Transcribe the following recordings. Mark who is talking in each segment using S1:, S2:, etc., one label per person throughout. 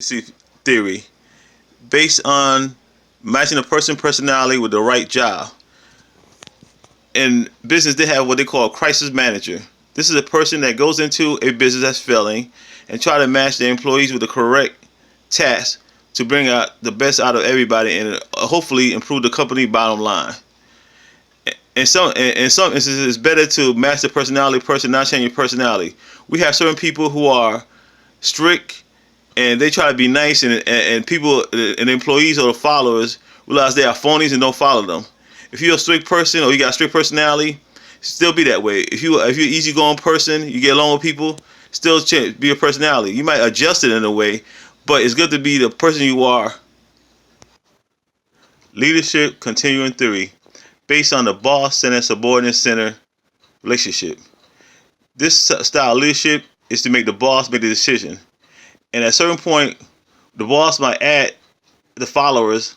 S1: Contingency theory, based on matching a person's personality with the right job. In business, they have what they call a crisis manager. This is a person that goes into a business that's failing and try to match the employees with the correct task to bring out the best out of everybody and hopefully improve the company bottom line. In some instances, it's better to match the personality person, not change your personality. We have certain people who are strict and they try to be nice, and people and employees or the followers realize they are phonies and don't follow them. If you're a strict person or you got a strict personality, still be that way. If you're an easygoing person, you get along with people, still be your personality. You might adjust it in a way, but it's good to be the person you are. Leadership continuum theory, based on the boss center subordinate center relationship. This style of leadership is to make the boss make the decision, and at a certain point, the boss might add the followers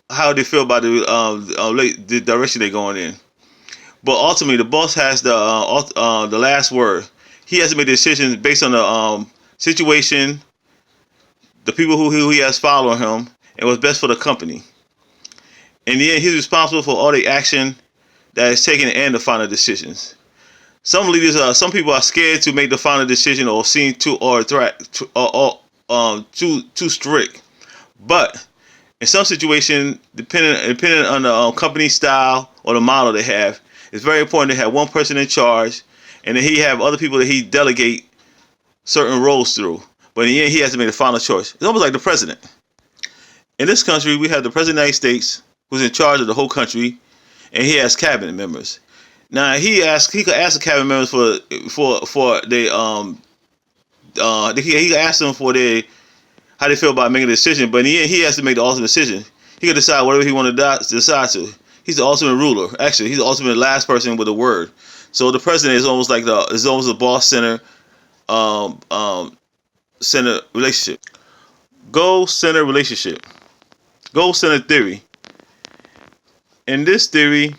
S1: how they feel about the direction they're going in. But ultimately, the boss has the last word. He has to make decisions based on the situation, the people who he has following him, and what's best for the company. In the end, he's responsible for all the action that is taken and the final decisions. Some leaders, some people are scared to make the final decision or seem too too strict. But in some situations, depending on the company style or the model they have, it's very important to have one person in charge, and then he have other people that he delegate certain roles through. But in the end, he has to make the final choice. It's almost like the president. In this country, we have the president of the United States, who's in charge of the whole country, and he has cabinet members. Now he could ask the cabinet members for they he could ask them for their how they feel about making a decision, but in the end he has to make the ultimate decision. He can decide whatever he want to decide to. He's the ultimate ruler. Actually, he's the ultimate last person with a word. So the president is almost like the boss center center relationship. Goal center relationship. Goal center theory. In this theory,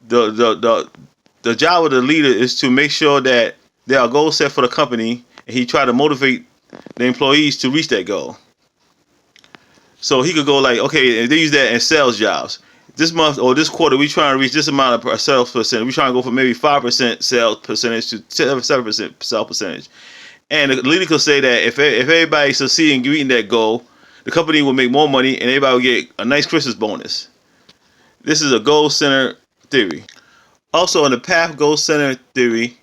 S1: the job of the leader is to make sure that there are goals set for the company, and he try to motivate the employees to reach that goal. So he could go like, okay, and they use that in sales jobs. This month or this quarter, we trying to reach this amount of sales percent. We trying to go from maybe 5% sales percentage to 7% sales percentage. And the leader could say that if everybody succeeds in reaching that goal, the company will make more money and everybody will get a nice Christmas bonus. This is a goal center theory. Also, in the path goal center theory,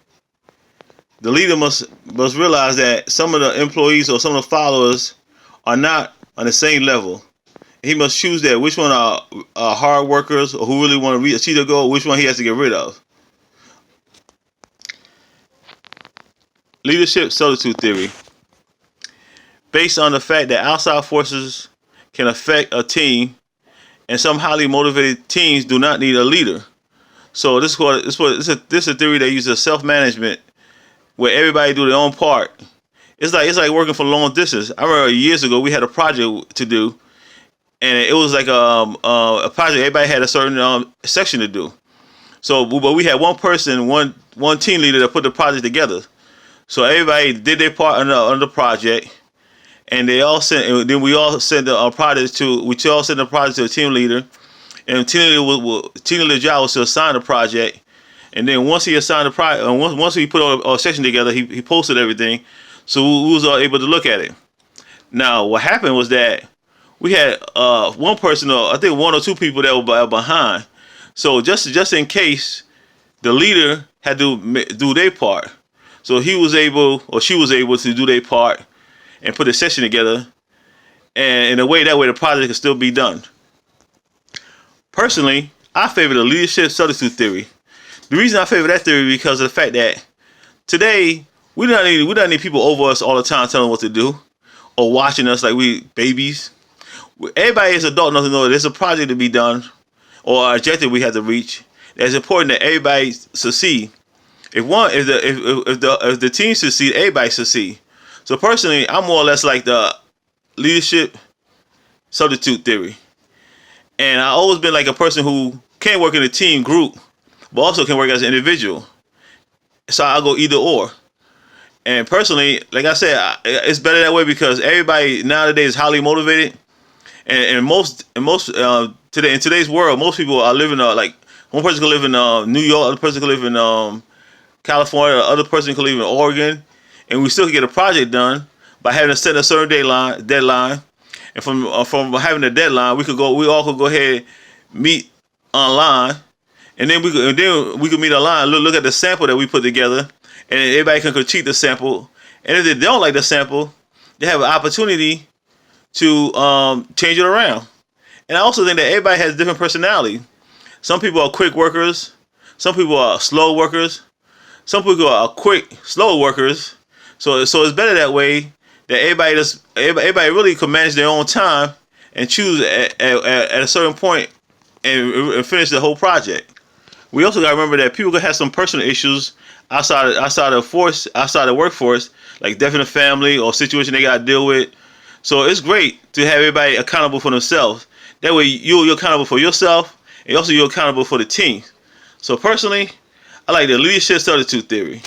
S1: the leader must realize that some of the employees or some of the followers are not on the same level. He must choose that which one are hard workers or who really want to achieve the goal, which one he has to get rid of. Leadership solitude theory, based on the fact that outside forces can affect a team, and some highly motivated teams do not need a leader. So this is a theory that uses self-management, where everybody do their own part. It's like working for long distance. I remember years ago we had a project to do, and it was like a project. Everybody had a certain section to do. So, but we had one person, one team leader that put the project together. So everybody did their part on the project, and they all sent. And then we all sent the project to. We all sent the project to the team leader, and team leader job was to assign the project. And then once he assigned the project, once we put our section together, he posted everything, so we was all able to look at it. Now, what happened was that we had one person, or I think one or two people that were behind. So just in case, the leader had to do their part. So he was able, or she was able to do their part and put a session together, and in a way that way the project could still be done. Personally, I favor the leadership substitute theory. The reason I favor that theory is because of the fact that today we don't need people over us all the time telling what to do or watching us like we babies. Everybody is adult enough to know that there's a project to be done or an objective we have to reach. It's important that everybody succeed. If the team succeed, everybody succeed. So personally, I'm more or less like the leadership substitute theory, and I've always been like a person who can work in a team group, but also can work as an individual. So I'll go either or. And personally, like I said, it's better that way because everybody nowadays is highly motivated, and most today in today's world, most people are living like one person can live in New York, other person can live in California, other person can live in Oregon, and we still can get a project done by having to set a certain deadline. And from having a deadline, we all could go ahead and meet online, and then we could meet online, look at the sample that we put together, and everybody can critique the sample. And if they don't like the sample, they have an opportunity to change it around. And I also think that everybody has different personality. Some people are quick workers. Some people are slow workers. Some people are quick, slow workers. So it's better that way. That everybody really can manage their own time and choose at a certain point and finish the whole project. We also got to remember that people can have some personal issues outside the workforce, like death in the family or situation they got to deal with. So it's great to have everybody accountable for themselves. That way you're accountable for yourself, and also you're accountable for the team. So personally, I like the leadership substitute theory.